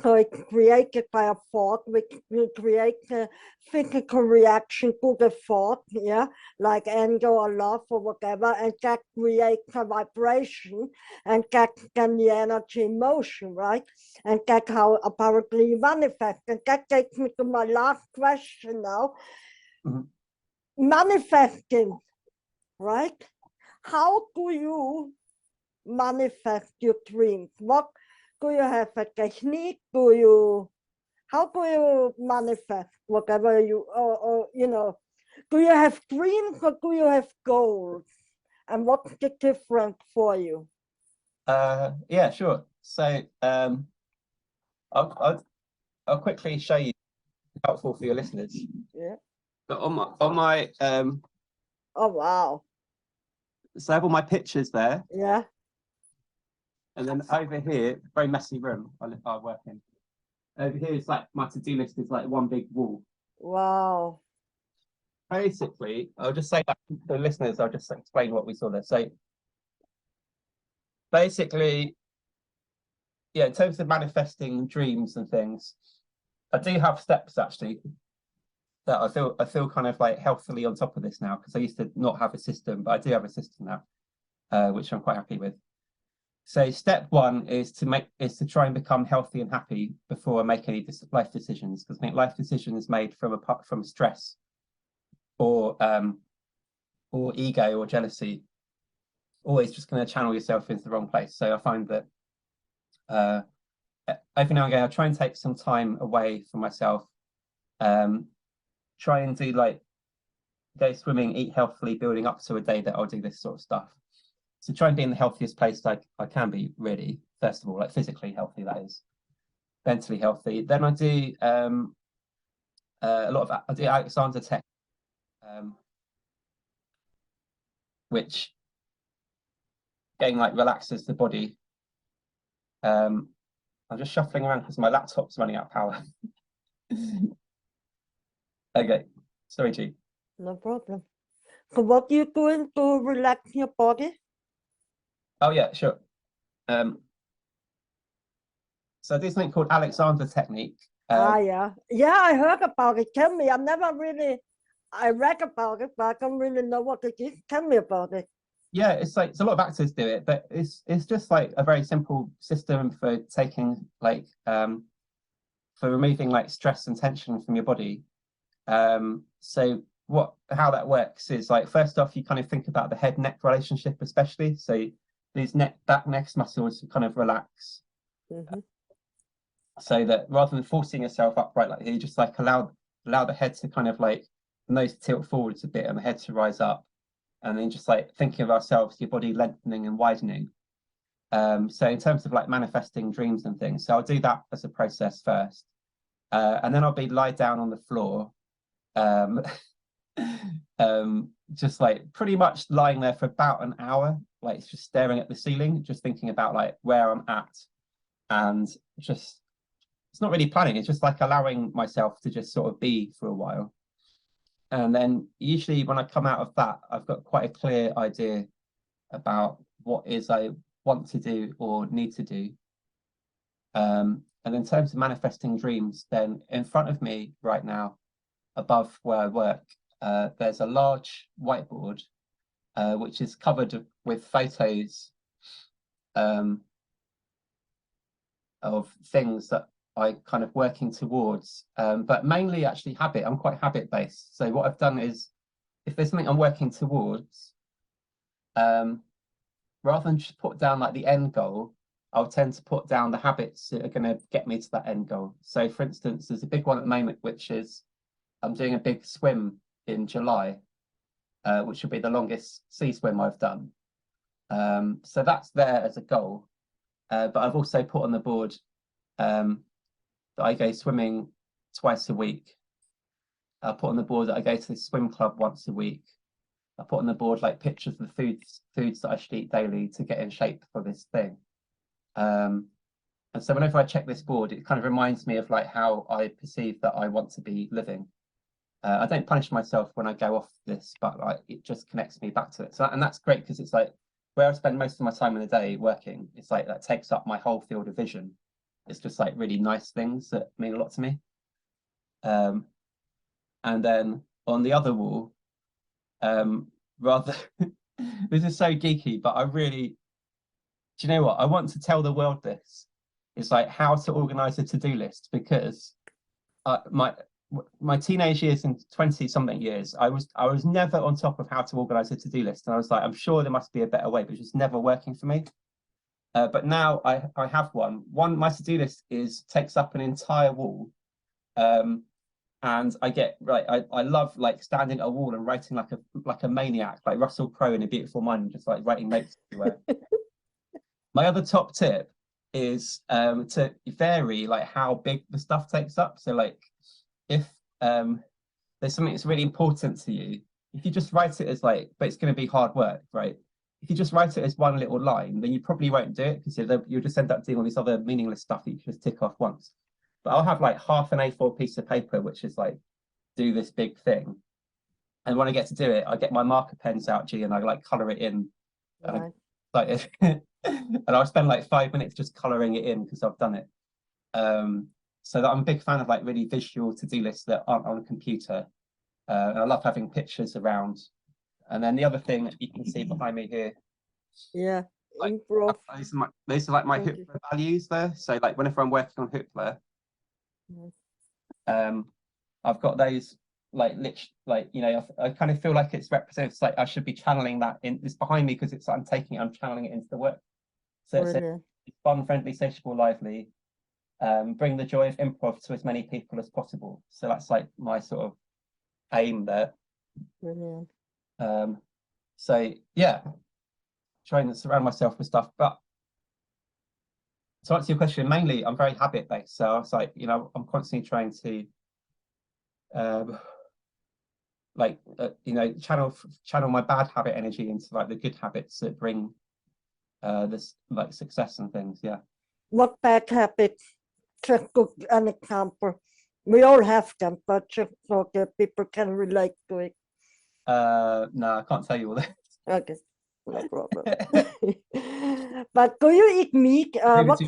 So it's created by a thought, which will create a physical reaction to the thought, yeah, like anger or love or whatever, and that creates a vibration, and that's then the energy in motion, right? And that's how apparently you manifest. And that takes me to my last question now. Manifesting. Right? How do you manifest your dreams? What do you have a technique? How do you manifest whatever you, or you know, do you have dreams or do you have goals? And what's the difference for you? Yeah, sure. So I'll quickly show you, helpful for your listeners. Yeah. But on my oh wow. So I have all my pictures there. Yeah. And then over here, very messy room I work in. Over here is like my to-do list is like one big wall. Wow. Basically, I'll just say that to the listeners, I'll just explain what we saw there. So basically, yeah, in terms of manifesting dreams and things, I do have steps actually that I feel kind of like healthily on top of this now, because I used to not have a system, but I do have a system now, which I'm quite happy with. So step one is to try and become healthy and happy before I make any life decisions, because I think life decisions made from stress or ego or jealousy, always just going to channel yourself into the wrong place. So I find that every now and again I try and take some time away from myself, try and do like go swimming, eat healthily, building up to a day that I'll do this sort of stuff. So try and be in the healthiest place I can be, really, first of all, like physically healthy, that is, mentally healthy. Then I do I do Alexander Tech, which again like relaxes the body. I'm just shuffling around because my laptop's running out of power. Okay, sorry, G. No problem. So what are you doing to relax your body? Oh yeah, sure. So I do something called Alexander technique. Yeah, I heard about it. Tell me. I read about it, but I don't really know what it is. Tell me about it. Yeah, it's a lot of actors do it, but it's just like a very simple system for taking like for removing like stress and tension from your body. So how that works is like, first off, you kind of think about the head neck relationship, especially. So these back neck muscles kind of relax. So that rather than forcing yourself upright like here, you just like allow the head to kind of like nose tilt forwards a bit and the head to rise up, and then just like thinking of ourselves, your body lengthening and widening. So in terms of like manifesting dreams and things, so I'll do that as a process first, and then I'll lie down on the floor, um, just like pretty much lying there for about an hour, like just staring at the ceiling, just thinking about like where I'm at, and just it's not really planning. It's just like allowing myself to just sort of be for a while. And then usually when I come out of that, I've got quite a clear idea about what is I want to do or need to do. And in terms of manifesting dreams, then in front of me right now, above where I work, there's a large whiteboard which is covered with photos of things that I kind of working towards, but mainly actually habit. I'm quite habit based. So what I've done is, if there's something I'm working towards, rather than just put down like the end goal, I'll tend to put down the habits that are going to get me to that end goal. So for instance, there's a big one at the moment, which is I'm doing a big swim in July, which will be the longest sea swim I've done. So that's there as a goal. But I've also put on the board that I go swimming twice a week. I put on the board that I go to the swim club once a week. I put on the board like pictures of the foods that I should eat daily to get in shape for this thing. And so whenever I check this board, it kind of reminds me of like how I perceive that I want to be living. I don't punish myself when I go off this, but like it just connects me back to it. So and that's great because it's like where I spend most of my time in the day working, it's like that takes up my whole field of vision. It's just like really nice things that mean a lot to me. And then on the other wall, rather this is so geeky, but I really, do you know what? I want to tell the world this. It's like how to organize a to-do list, because my teenage years and 20 something years, I was never on top of how to organize a to-do list. And I was like, I'm sure there must be a better way, but it's just never working for me. But now I have one. My to-do list takes up an entire wall. And I get right. I love like standing at a wall and writing like a maniac, like Russell Crowe in A Beautiful Mind, just like writing notes everywhere. My other top tip is to vary like how big the stuff takes up. So like if there's something that's really important to you, if you just write it as like, but it's going to be hard work, right? If you just write it as one little line, then you probably won't do it because you'll just end up doing all this other meaningless stuff that you can just tick off once. But I'll have like half an A4 piece of paper, which is like, do this big thing. And when I get to do it, I get my marker pens out, G, and I like color it in. Right. And I'll spend like 5 minutes just coloring it in because I've done it. So that I'm a big fan of like really visual to-do lists that aren't on a computer. And I love having pictures around. And then the other thing that you can see behind me here, Yeah, like, Impro. these are like my Thank you. Hoopla values there. So like whenever I'm working on Hoopla, I've got those like you know, I kind of feel like it's represents like I should be channeling that in. It's behind me because I'm channeling it into the work. So it's fun, friendly, sociable, lively. Bring the joy of improv to as many people as possible. So that's like my sort of aim there. Brilliant. So yeah, trying to surround myself with stuff. But to answer your question, mainly I'm very habit based. So I was like, you know, I'm constantly trying to you know, channel my bad habit energy into like the good habits that bring this like success and things. Yeah. What bad habits? Just an example. We all have them, but just so that people can relate to it. No, I can't tell you all that. Okay, no problem. But do you eat meat? What's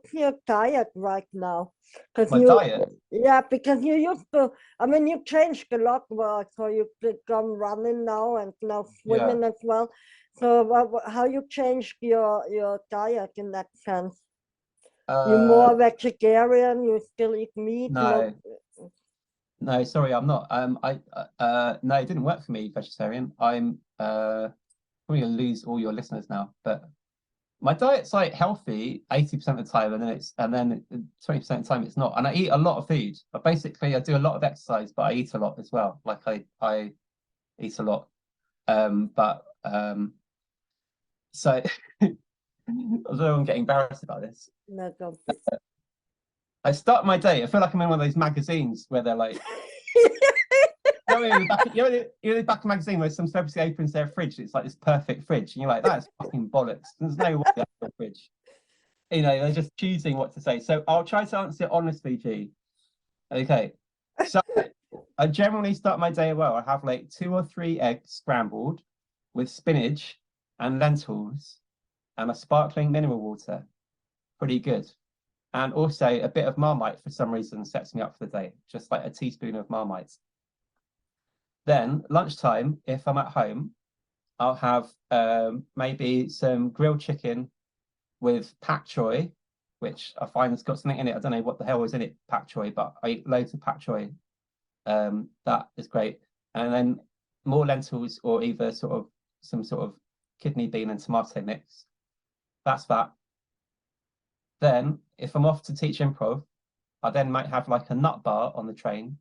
your diet right now? My diet? Yeah, because you used to. I mean, you changed a lot. Well, so you gone running now and now swimming as well. So how you changed your diet in that sense? You're more vegetarian. You still eat meat. No, sorry, I'm not. No, it didn't work for me, vegetarian. I'm probably gonna lose all your listeners now, but my diet's like healthy 80% of the time, and then 20% of the time it's not. And I eat a lot of food. But basically, I do a lot of exercise, but I eat a lot as well. Like I eat a lot. So I don't know, I'm getting embarrassed about this. No, don't. I start my day. I feel like I'm in one of those magazines where they're like, the back of magazine where some celebrity opens their fridge. It's like this perfect fridge, and you're like, that's fucking bollocks. There's no way that's a fridge. You know, they're just choosing what to say. So I'll try to answer it honestly, G. Okay. So I generally start my day well. I have like 2 or 3 eggs scrambled with spinach and lentils and a sparkling mineral water. Pretty good. And also a bit of Marmite for some reason sets me up for the day. Just like a teaspoon of Marmite. Then lunchtime, if I'm at home, I'll have maybe some grilled chicken with pak choy, which I find has got something in it. I don't know what the hell is in it, pak choy, but I eat loads of pak choy. That is great. And then more lentils or either some sort of kidney bean and tomato mix. That's that. Then if I'm off to teach improv, I then might have like a nut bar on the train,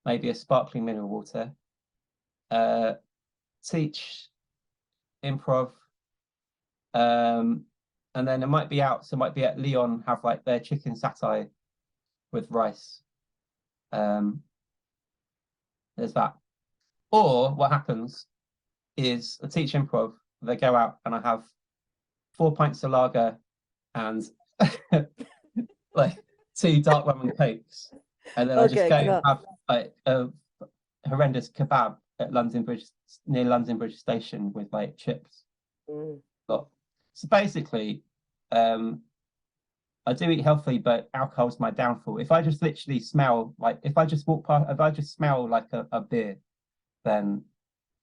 maybe a sparkling mineral water, teach improv, and then it might be out, so it might be at Lyon, have like their chicken satay with rice. There's that. Or what happens is I teach improv, they go out and I have 4 pints of lager and like 2 dark rum and cokes. And then I just go and have like a horrendous kebab at near London Bridge Station with like chips. So basically, I do eat healthy, but alcohol's my downfall. If I just literally smell like, if I just walk past, if I just smell like a beer, then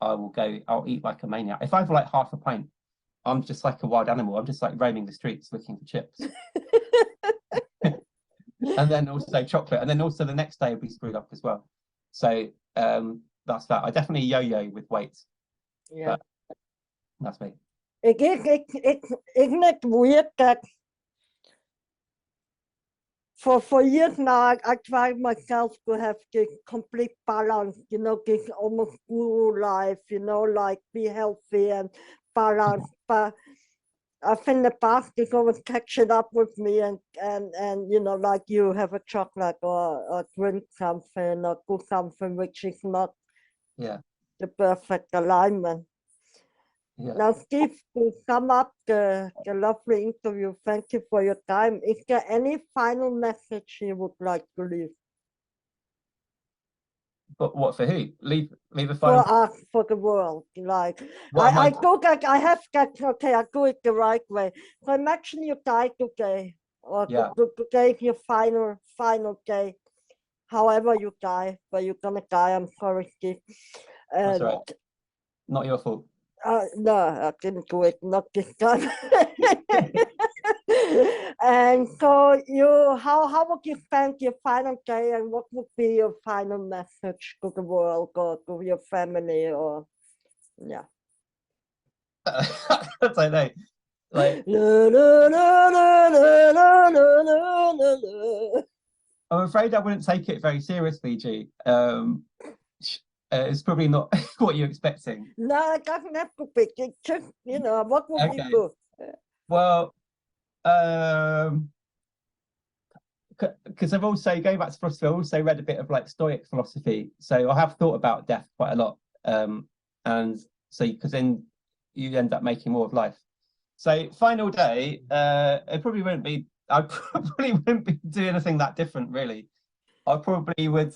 I'll eat like a maniac. If I have like half a pint, I'm just like a wild animal. I'm just like roaming the streets looking for chips. And then also chocolate. And then also the next day will be screwed up as well. So that's that. I definitely yo-yo with weight. Yeah. That's me. Isn't it weird that for years now, I tried myself to have this complete balance, you know, this almost guru life, you know, like be healthy and balanced. But I think the past is always catching up with me and you know, like you have a chocolate or drink something or do something which is not the perfect alignment. Yeah. Now, Steve, to sum up the lovely interview, thank you for your time. Is there any final message you would like to leave? But what, for who? Leave a final. For us, for the world. Like, What I go that I have that, okay, I do it the right way. So imagine you die today, or today your final day, however you die, but you're gonna die, I'm sorry, Steve. That's all right. Not your fault. No, I didn't do it, not this time. And so how would you spend your final day, and what would be your final message to the world or to your family, or I don't know. Like, I'm afraid I wouldn't take it very seriously, G. It's probably not what you're expecting. No, it doesn't have to be. It's just, you know, what would you do? Well, because I've also, going back to philosophy, I've also read a bit of like Stoic philosophy. So I have thought about death quite a lot. And so, because then you end up making more of life. So final day, it probably wouldn't be, I probably wouldn't be doing anything that different, really. I probably would,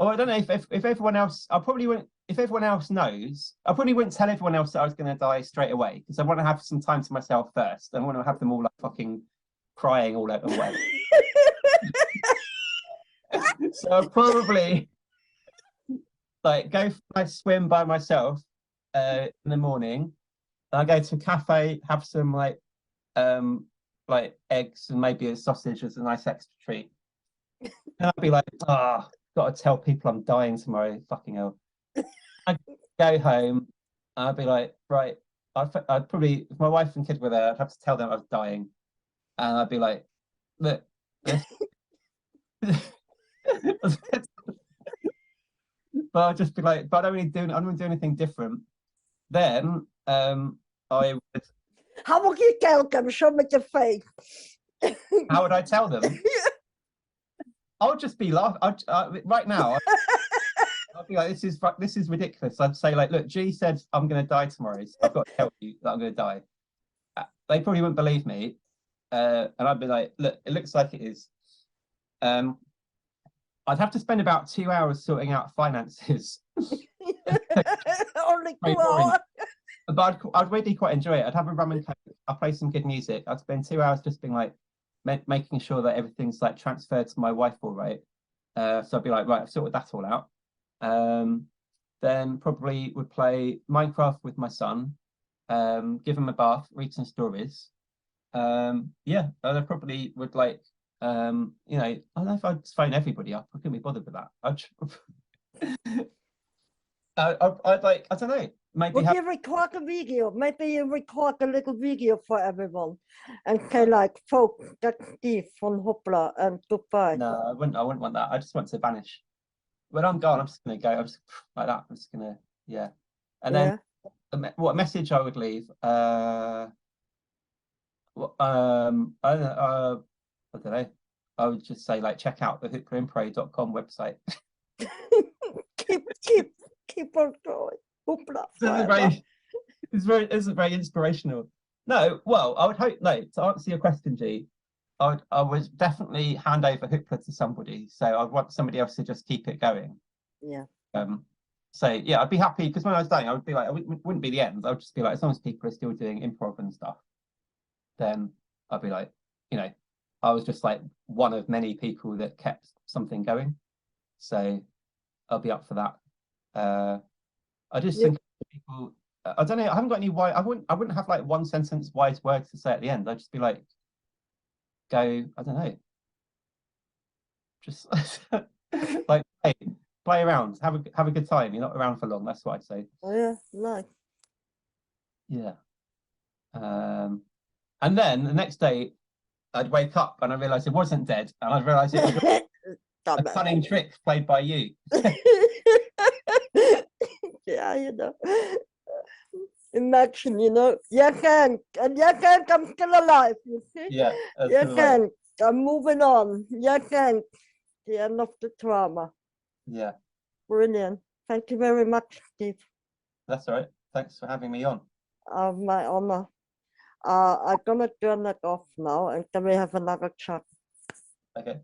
I don't know if everyone else, I probably wouldn't, if everyone else knows, I probably wouldn't tell everyone else that I was going to die straight away, because I want to have some time to myself first. I want to have them all like fucking crying all over the way. So I'll probably like go for a swim by myself in the morning. And I go to a cafe, have some like eggs and maybe a sausage as a nice extra treat. And I'd be like, got to tell people I'm dying tomorrow. Fucking hell. I'd go home. And I'd be like, right. I'd probably, if my wife and kid were there, I'd have to tell them I was dying. And I'd be like, look, this. But I'd just be like, but I don't really do anything different. Then I would. How would you tell them? Show me your face. How would I tell them? I would just be laughing. Right now, I'd be like, this is ridiculous. I'd say like, look, G said I'm going to die tomorrow. So I've got to tell you that I'm going to die. They probably wouldn't believe me. And I'd be like, look, it looks like it is. I'd have to spend about 2 hours sorting out finances. Only 2 hours. But I'd really quite enjoy it. I'd have a rum and coke. I'd play some good music. I'd spend 2 hours just being like, making sure that everything's like transferred to my wife all right. So I'd be like, right, I've sorted that all out. Then probably would play Minecraft with my son, give him a bath, read some stories. Yeah, I probably would like, you know, I don't know if I'd phone everybody up. I couldn't be bothered with that. I'd like, I don't know, maybe Would you record a video? Maybe you record a little video for everyone and say like, folks, that's Steve from Hoopla and goodbye. No, I wouldn't want that. I just want to vanish. When I'm gone, I'm just gonna go. I'm just like that. I'm just gonna, yeah. And then what message I would leave? I don't know. I don't know. I would just say like, check out the hooperimpro.com website. keep on going. Hoopla. It's very inspirational. No, well, I would hope, no, to answer your question, G, I would definitely hand over Hoopla to somebody. So I'd want somebody else to just keep it going. Yeah. So yeah, I'd be happy because when I was dying, I would be like, it wouldn't be the end. I would just be like, as long as people are still doing improv and stuff, then I'd be like, you know, I was just like one of many people that kept something going. So I'll be up for that. I just think people, I don't know, I haven't got any I wouldn't have like one sentence wise words to say at the end. I'd just be like, go, I don't know, just like play around, have a good time. You're not around for long. That's what I'd say. Oh yeah, nice. Yeah. And then the next day I'd wake up and I realized it wasn't dead, and I'd realize it was a cunning trick played by you. Yeah, you know. Imagine, you know, and I'm still alive, you see? Yeah. I'm moving on. The end of the drama. Yeah. Brilliant. Thank you very much, Steve. That's all right. Thanks for having me on. My honor. I'm gonna turn it off now and then we have another chat. Okay.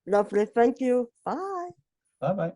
Lovely. Thank you. Bye. Bye-bye.